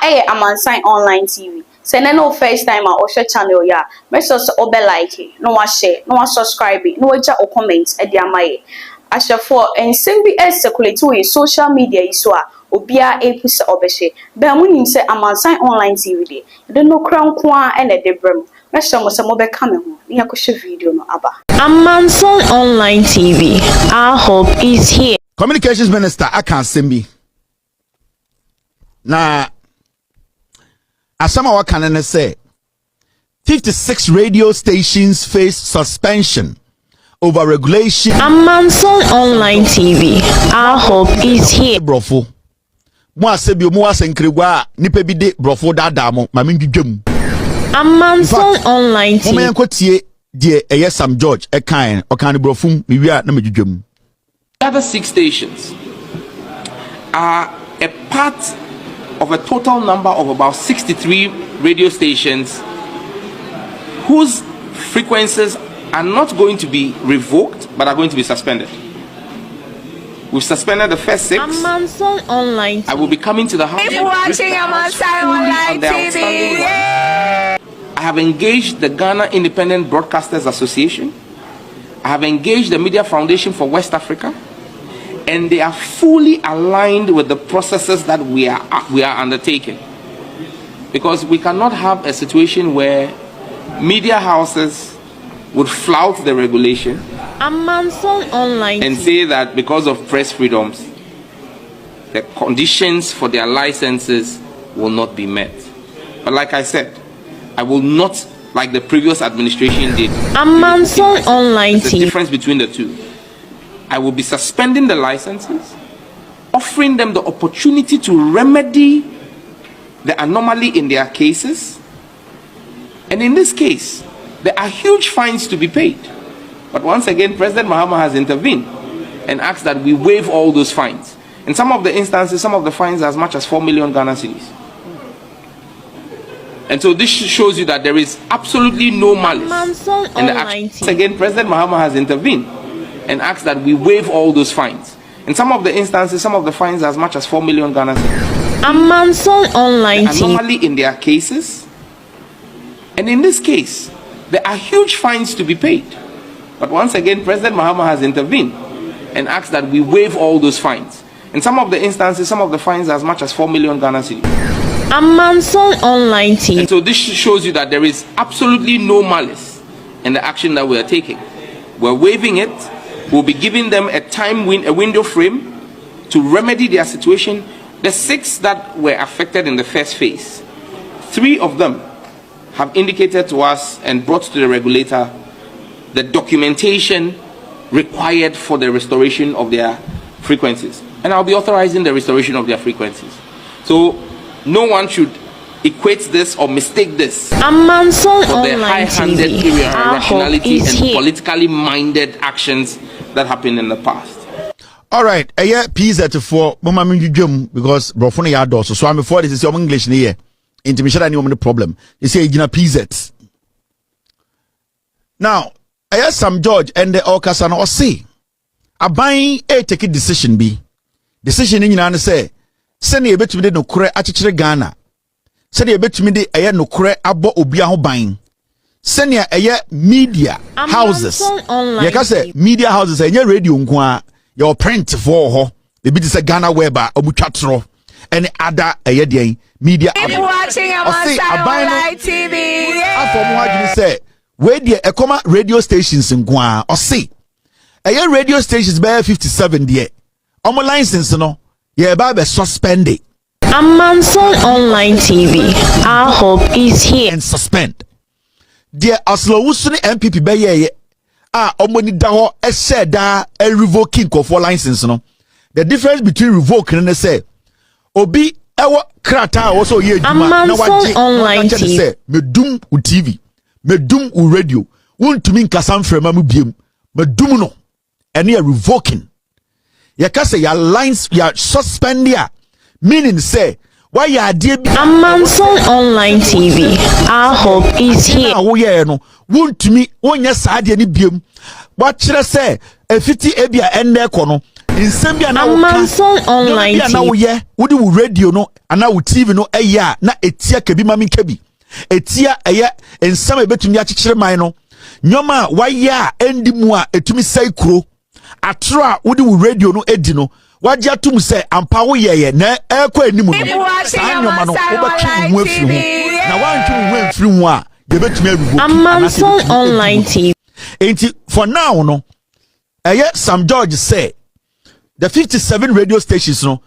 Hey, I'm on Sign Online TV. Say no first time or share channel ya. Make sure to like it, no one share, no one subscribe it, no one or comment at the amaye. As for and simply circulate to social media iswa obia epusa obeshe. Be when say I'm on Sign Online TV day. The no crown kwa and a debrum. Make sure mo some be coming home. Ni akoshe video no aba. Amanson Online TV. Our hope is here. Communications Minister Asem bi. Na Asem wakane say 56 radio stations face suspension over regulation. Amanson Online TV. Our hope is here. Brofo. Mo asebi mo asenkregwa nipa bi de brofo dada mo ma mindwedwam. Amanson Online TV. Mo yankotie de Asem George ekan okan brofum mi wi a na medwedwam. The other 6 stations are a part of a total number of about 63 radio stations whose frequencies are not going to be revoked but are going to be suspended. We've suspended the first 6. Amanson Online TV. I will be coming to the house. Keep watching Amanson Online TV. I have engaged the Ghana Independent Broadcasters Association. I have engaged the Media Foundation for West Africa, and they are fully aligned with the processes that we are undertaking. Because we cannot have a situation where media houses would flout the regulation Amanson Online and say that because of press freedoms, the conditions for their licenses will not be met. But like I said, I will not, like the previous administration did. Amanson Online There's a difference between the two. I will be suspending the licenses, offering them the opportunity to remedy the anomaly in their cases. And in this case, there are huge fines to be paid. But once again, President Mahama has intervened and asked that we waive all those fines. In some of the instances, some of the fines are as much as 4 million Ghana cedis. And so this shows you that there is absolutely no malice in the action. Once again, President Mahama has intervened and asked that we waive all those fines. In some of the instances, some of the fines are as much as 4 million Ghana cedis. Amanson Online TV. Anomaly in their cases. And in this case, there are huge fines to be paid. But once again, President Mahama has intervened and asked that we waive all those fines. In some of the instances, some of the fines are as much as 4 million Ghana cedis. Amanson Online TV. And so this shows you that there is absolutely no malice in the action that we are taking. We're waiving it. We'll be giving them a window frame to remedy their situation. The 6 that were affected in the first phase, 3 of them have indicated to us and brought to the regulator the documentation required for the restoration of their frequencies. And I'll be authorizing the restoration of their frequencies. So no one should equate this or mistake this Amanson for the Online high-handed TV. irrationality and here. politically minded actions that happened in the past. All right, PZ for mama mindwedwam because brofo no ya doso. So I'm before this is your English ne here. Intimation any woman problem. You say gina PZ. Now, Asem George and the Okasa no say aban take a decision be. Decision ni nyina say sene ye betumi de no kore akekere Ghana. Sene ye betumi de no kore abo obi ho ban. Sene ye media houses. Ye ka say media houses enye radio nko a your print for ho. They be say Ghana web omutwatro any other den media. Keep watching Amanson Online TV. Afomo adwini say we de ekoma radio stations nko a o say radio stations be 57 there. Omo license no ye ba be suspended. Amanson Online TV. Our hope is here. And suspend. Dear Oslo Wusuni MPP be ye omo ni da ho e share da e revoking for license no. The difference between revoking and say obi ewo krata also ye djuma na waje Online TV say medum u TV medum u radio wontumi nkasa mfrema mu biem medum no ene ya revoking ya ka say ya lines ya suspend ya meaning say why ya de bi Amanson Online TV. Our hope is here. na wo ye no wontumi wonya saa de ni biem wa kire say efiti ebia enne ko no in Sambia now online TV. Now yeah, would you radio no and now TV no na etia kebi mami kebi. Etia in some betumi achichire man no. Nyoma wa ya endi mu a etumi sai kuro. Atra would you radio no edi no. Wajia tum say ampa wo ye na ekwa animu no. Anyoma no obetumi mu afiri ho. Na wantumi mu afiri ho a de betumi arugo. Amanson online TV. Enti for now no Sam George say the 57 radio stations no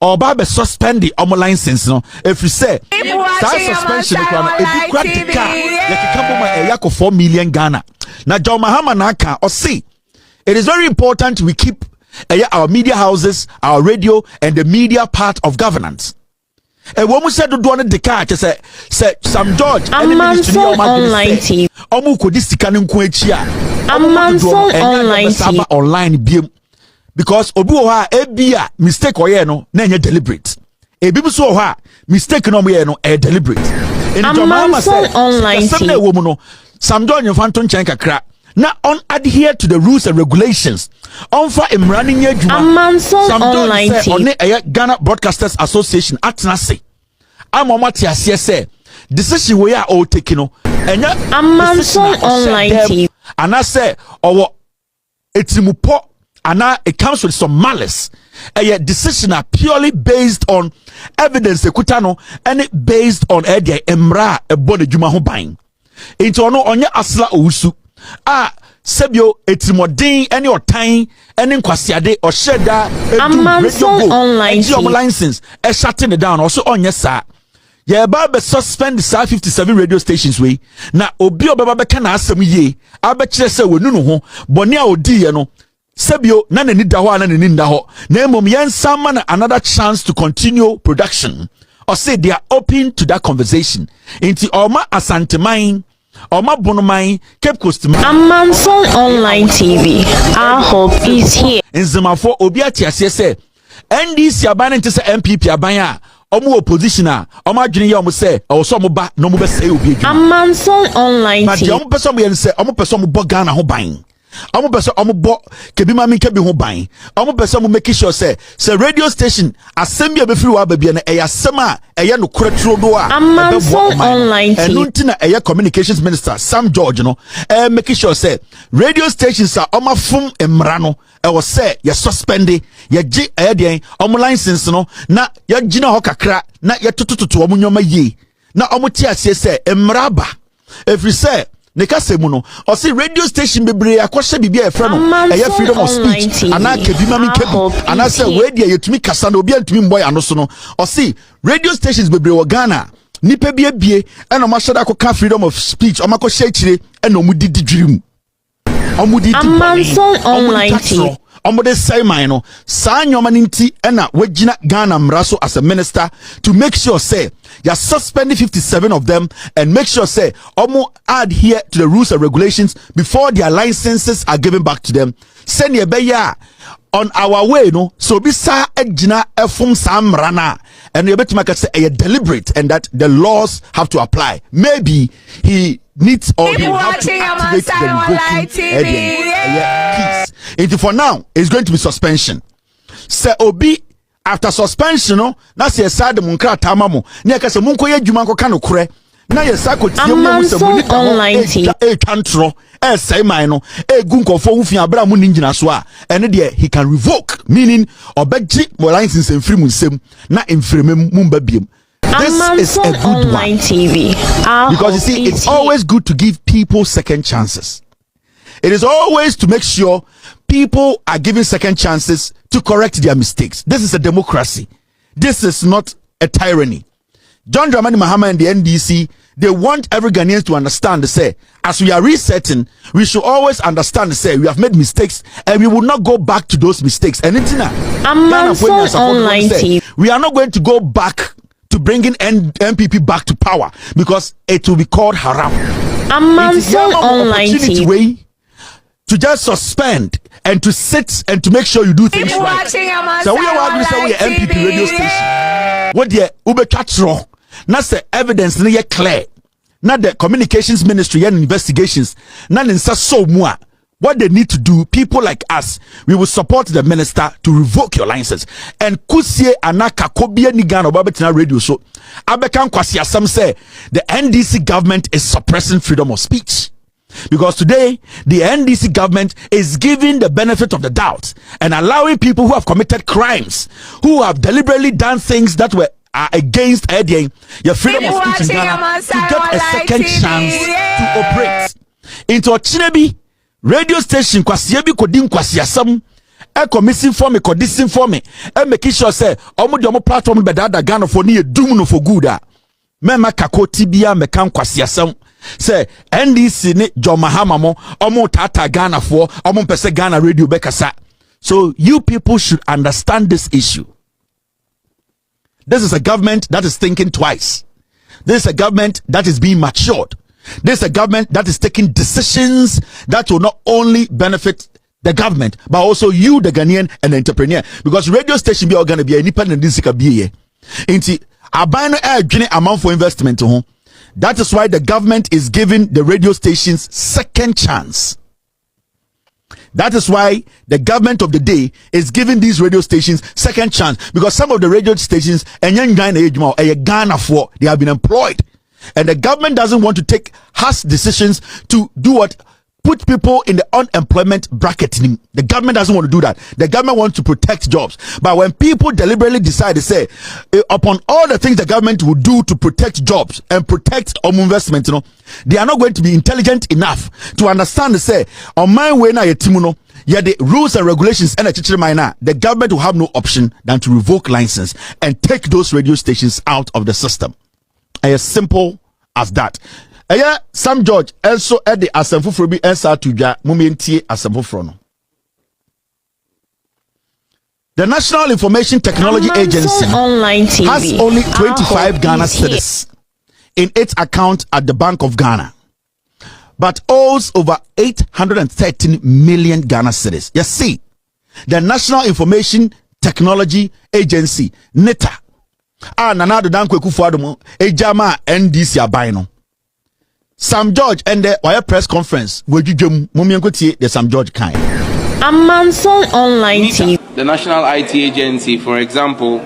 oba be suspend the license no if you say that suspension no e pratica ye kika 4 million Ghana. Na John Mahama na or see it is very important we keep our media houses, our radio and the media part of governance. And when we said to do the car, say Sam George online TV. Omu ko disika ne nko achia. Online TV. Online biem. Because obi wo ha ebia mistake oye no na enye deliberate. Ebi bi so ha mistake no mo ye no e deliberate. Online TV. Sam George mfanto nchen kakra. Na on adhere to the rules and regulations. On for imrani nye juma. Sam online TV. On Ghana Broadcasters Association atnase. Amomati asiye se decision we are all taking no. Enya online TV. And I say or etimupo and it comes with some malice. A decision are purely based on evidence ekutano and it based on emra ebone juma ho ban. Into ono onye asla owusu. Sebio etimodin any otan any nkwasiade or sheda online TV license e shutting it down also onye sa ye ba be suspend the 57 radio stations we na obi obaba be kana asem ye abekire se wonu no ho bone a odi ye no sebio na nani da ho na nani nda ho na emom yensama na another chance to continue production or say they are open to that conversation into oma asanteman Oma Bonomai, Cape Coast. Amanson online TV. Our hope is here. In Zemafo, Obiati say, NDC abaning to say MPP abaya, Omu oppositioner, Oma Junior say, or some ba no move say Obi. Amanson online TV. But the person will say, Omo person bogana ho buying. Omo person omo bo kebi mami kebi ho buying. Omo person will make sure say radio station Asem be free wa baby na eya sema eya no kretro do a Amanson online TV. Enunti eya communications minister Sam George no make sure say radio stations are omo fum emra no e wo say ye suspend ye gi eya den omo license no na ye gina ho kakra na ye totototo omo nyoma yi na omo ti ase say emra ba every say Neka semuno or see radio station bebre akoshe bibia e frɛ no ɛyɛ freedom of speech ana kebi mami kebi ana say we dia yetumi kasa na obi antumi mboy ano so no or see radio stations bebre wɔ Ghana nipa bie ɛna ma hyɛ da akɔka freedom of speech ɔma kɔ hyɛ kyire ɛna ɔmu didi dwirim ɔmu didi online TV Omode say no sa nyoma ninti ena wagina Ghana mraso as a minister to make sure say you suspending 57 of them and make sure say omo adhere to the rules and regulations before their licenses are given back to them. Send ye beya on our way no so bisa ejina efum samrana and you bet make say a deliberate and that the laws have to apply. Maybe he needs or you have to activate the revoking keys. And for now, it's going to be suspension. Say obi after suspension, no, na say sad munkra tamamo. Ni akase munko ye dwuma nko ka no kure. Na ye sa ko tie mu se mu ni online tantro. Say my no. Gu nkofo hu fi abra mu ninjina so a. Ene de he can revoke, meaning obegji mo license enfiri mu nsem na enfiremem mu mba biem. This is a good online one. TV. Because you see, it's always good to give people second chances. It is always to make sure people are given second chances to correct their mistakes. This is a democracy. This is not a tyranny. John Dramani Mahama and the NDC, they want every Ghanaian to understand, say, as we are resetting, we should always understand, say, we have made mistakes and we will not go back to those mistakes. And it's online TV. We are not going to go back to bringing MPP back to power because it will be called haram. Online TV. Way to just suspend and to sit and to make sure you do things right. So we are MPP radio station. What the ube catro? Not the evidence clear. Not the communications ministry and investigations. Not in so more. what they need to do, people like us, we will support the minister to revoke your license. And kusie anaka kobia nigano babetina radio show. Abekan kwasi Asem say the NDC government is suppressing freedom of speech. Because today, the NDC government is giving the benefit of the doubt and allowing people who have committed crimes, who have deliberately done things that were against your freedom of speech in Ghana, to get a second chance to operate. Into a Chinebi radio station, Kwasiebi Kodim Kwasi Asem, missing for me, kodissing for me, and making sure say, omo platform bedada Ghana for near doom no for good. Mema kako tibia mekan Kwasi Asem. Say NDC ne John Mahama mo omo tata Ghana for omo pese Ghana radio bekasa. So you people should understand this issue. This is a government that is thinking twice. This is a government that is being matured. This is a government that is taking decisions that will not only benefit the government but also you, the Ghanaian and the entrepreneur. Because radio station be going to be independent disika be inti abano air gene amount for investment to. That is why the government is giving the radio stations second chance. That is why the government of the day is giving these radio stations second chance, because some of the radio stations and Ghana for they have been employed, and the government doesn't want to take harsh decisions to do what. Put people in the unemployment bracket. The government doesn't want to do that. The government wants to protect jobs. But when people deliberately decide to say, upon all the things the government will do to protect jobs and protect investment, they are not going to be intelligent enough to understand to say, on my way now, the rules and regulations and the government will have no option than to revoke license and take those radio stations out of the system. As simple as that. Sam George also at the Asem Fufro bi ensa to dwa momentie Asem Fufro no. The National Information Technology Agency Online TV has only 25 Ghana cedis in its account at the Bank of Ghana, but owes over 813 million Ghana cedis. You see, the National Information Technology Agency, NITA, nanado dan kweku fuadomo ejama NDC aban no. Sam George and the press conference where you the Sam George kind. Amanson Online TV. The National IT Agency, for example,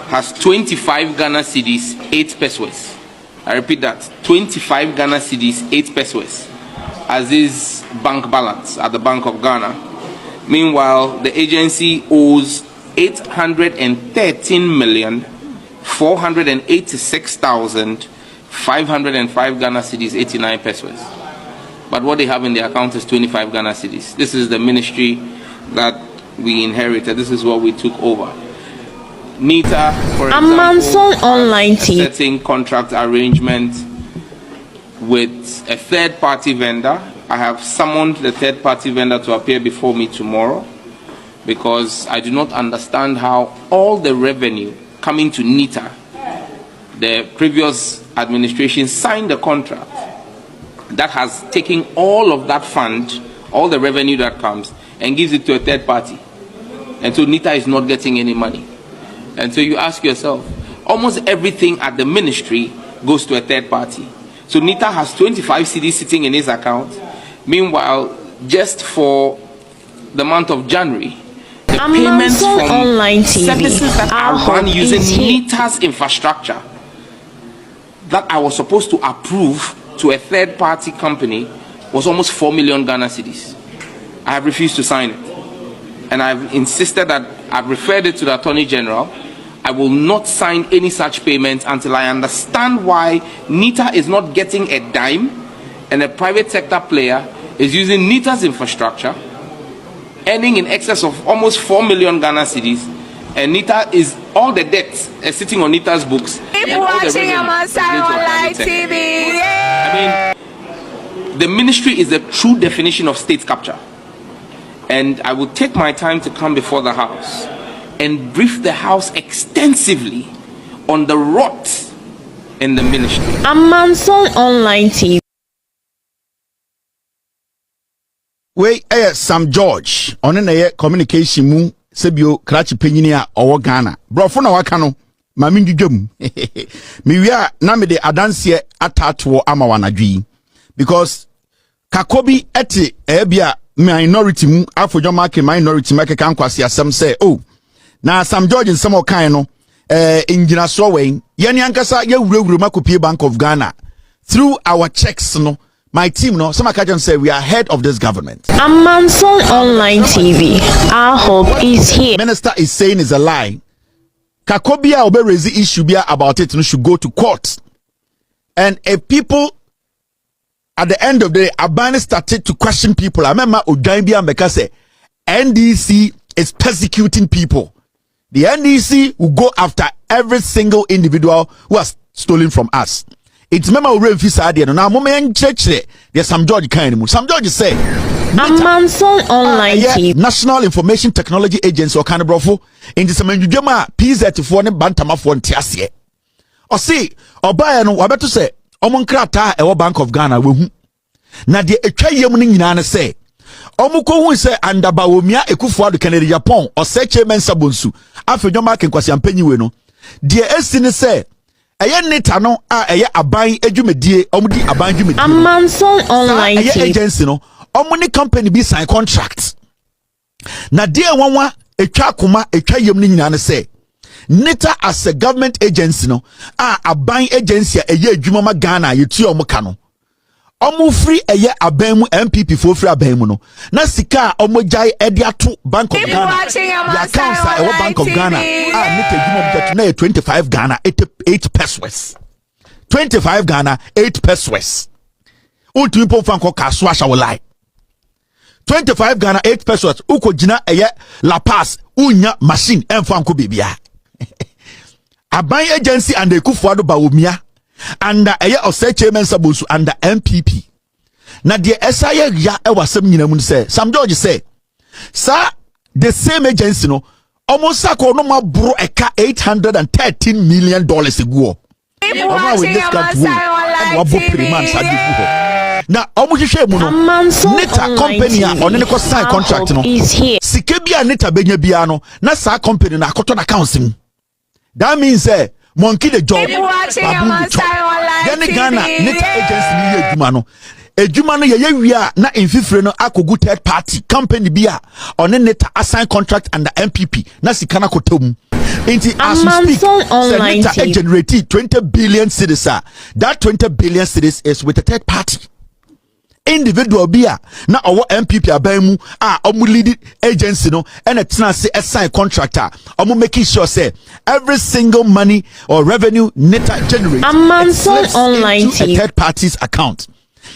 has 25 Ghana cedis, 8 pesos. I repeat that, 25 Ghana cedis, 8 pesos as is bank balance at the Bank of Ghana. Meanwhile, the agency owes 813,486,505 Ghana cedis, 89 pesos. But what they have in their account is 25 Ghana cedis. This is the ministry that we inherited. This is what we took over. NITA, for example, Online TV, setting contract arrangement with a third-party vendor. I have summoned the third-party vendor to appear before me tomorrow because I do not understand how all the revenue coming to NITA, the previous administration signed a contract that has taken all of that fund, all the revenue that comes, and gives it to a third party. And so NITA is not getting any money. And so you ask yourself, almost everything at the ministry goes to a third party. So NITA has 25 cedis sitting in his account. Meanwhile, just for the month of January, the payments from Online TV, services that are run using NITA's infrastructure that I was supposed to approve to a third-party company was almost 4 million Ghana cedis. I have refused to sign it. And I've insisted that I've referred it to the Attorney General. I will not sign any such payments until I understand why NITA is not getting a dime and a private sector player is using NITA's infrastructure, earning in excess of almost 4 million Ghana cedis, and NITA is all the debts sitting on NITA's books. Keep watching Amansan Online TV. I mean, the ministry is the true definition of state capture. And I will take my time to come before the House and brief the House extensively on the rot in the ministry. Amanson Online TV. Wait, Sam George on a communication mu sebio krachi penyinia owo Ghana. Brofo na waka no mami ndwum. Me wia na me de adanse atatowo ama wanadwi because kakobi eti ebia minority mu afodwo market minority make kan kwase asem say oh na Sam George in some kind no ingina so wen yene ankasa ye wurawura makopie Bank of Ghana through our checks no my team no some can say we are ahead of this government. Amanson Online TV, our hope is here. Minister is saying is a lie. Kakobia obe raise issue bia about it no should go to court. And if people at the end of the day, Abani started to question people. I remember Ujambia Meka say NDC is persecuting people. The NDC will go after every single individual who has stolen from us. It's member of Refisa there. Now, moment church there's some George kind. Some George say Amanson Online TV, National Information Technology Agency or Canabrofo in the Semenjuma PZ for ne Bantama for Tiasie. Or see, or buy no, I better say. Omonkrata ewo Bank of Ghana wehu na de etwa yem ni nyina ne se omuko hu se andaba womia ekufuado Kennedy Japan o se chairman sabonsu afedwo market kwasi ampanyi we no de esi ne se eye neta no a eye aban adwumedie omudi aban adwumedie Amanson Online TV TV agency no omuni company bi sign contract na de wanwa etwa akoma etwa yem ni nyina ne se NITA as a government agency no a buying agency a ye adwuma ma Ghana yetu omuka no omu free eye aban mu MPP for free aban mu no na sika omojai ede ato Bank of Ghana the accounts a Bank of Ghana NITA adwuma budget na 25 Ghana 8 pesos 25 Ghana 8 pesos untu po fan ko kaso asha wo lie 25 Ghana 8 pesos uko gina eye La Paz unya machine emfa nko bibia Aban agency and the Kufuado Bawumia and the Ose Chairman Sabusu and the MPP. Na the SIA ya ewa sem nyina mu say Sam George say sir the same agency no almost sako no ma bro eka $813 million ago. Na omo hwehwe mu no NITA company a one ne ko sign contract no sike bia NITA benya bia no na sa company na akoto na accounts mu. That means monkey the job then Ghana NITA agency ni edwuma no edwuma no ye wia na infifre no akogu third party company bia on NITA assign contract and the MPP na sika na kotom inti as we speak NITA generate 20 billion cedis. That 20 billion cedis is with a third party individual bia na owo MPP aban mu lead agency no and a say assign contractor making sure say every single money or revenue NITA generates Amanson Online into a third party's account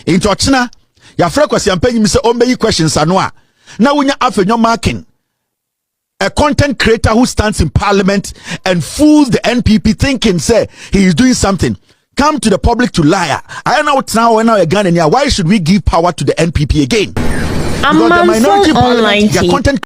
into ochina ya frequency ampanyi say ombe questions anoa na wunya afenyo marking a content creator who stands in parliament and fools the NPP thinking say he is doing something. Come to the public to lie. I don't know what now when I Ghana. Why should we give power to the NPP again? Because the minority parliament, their content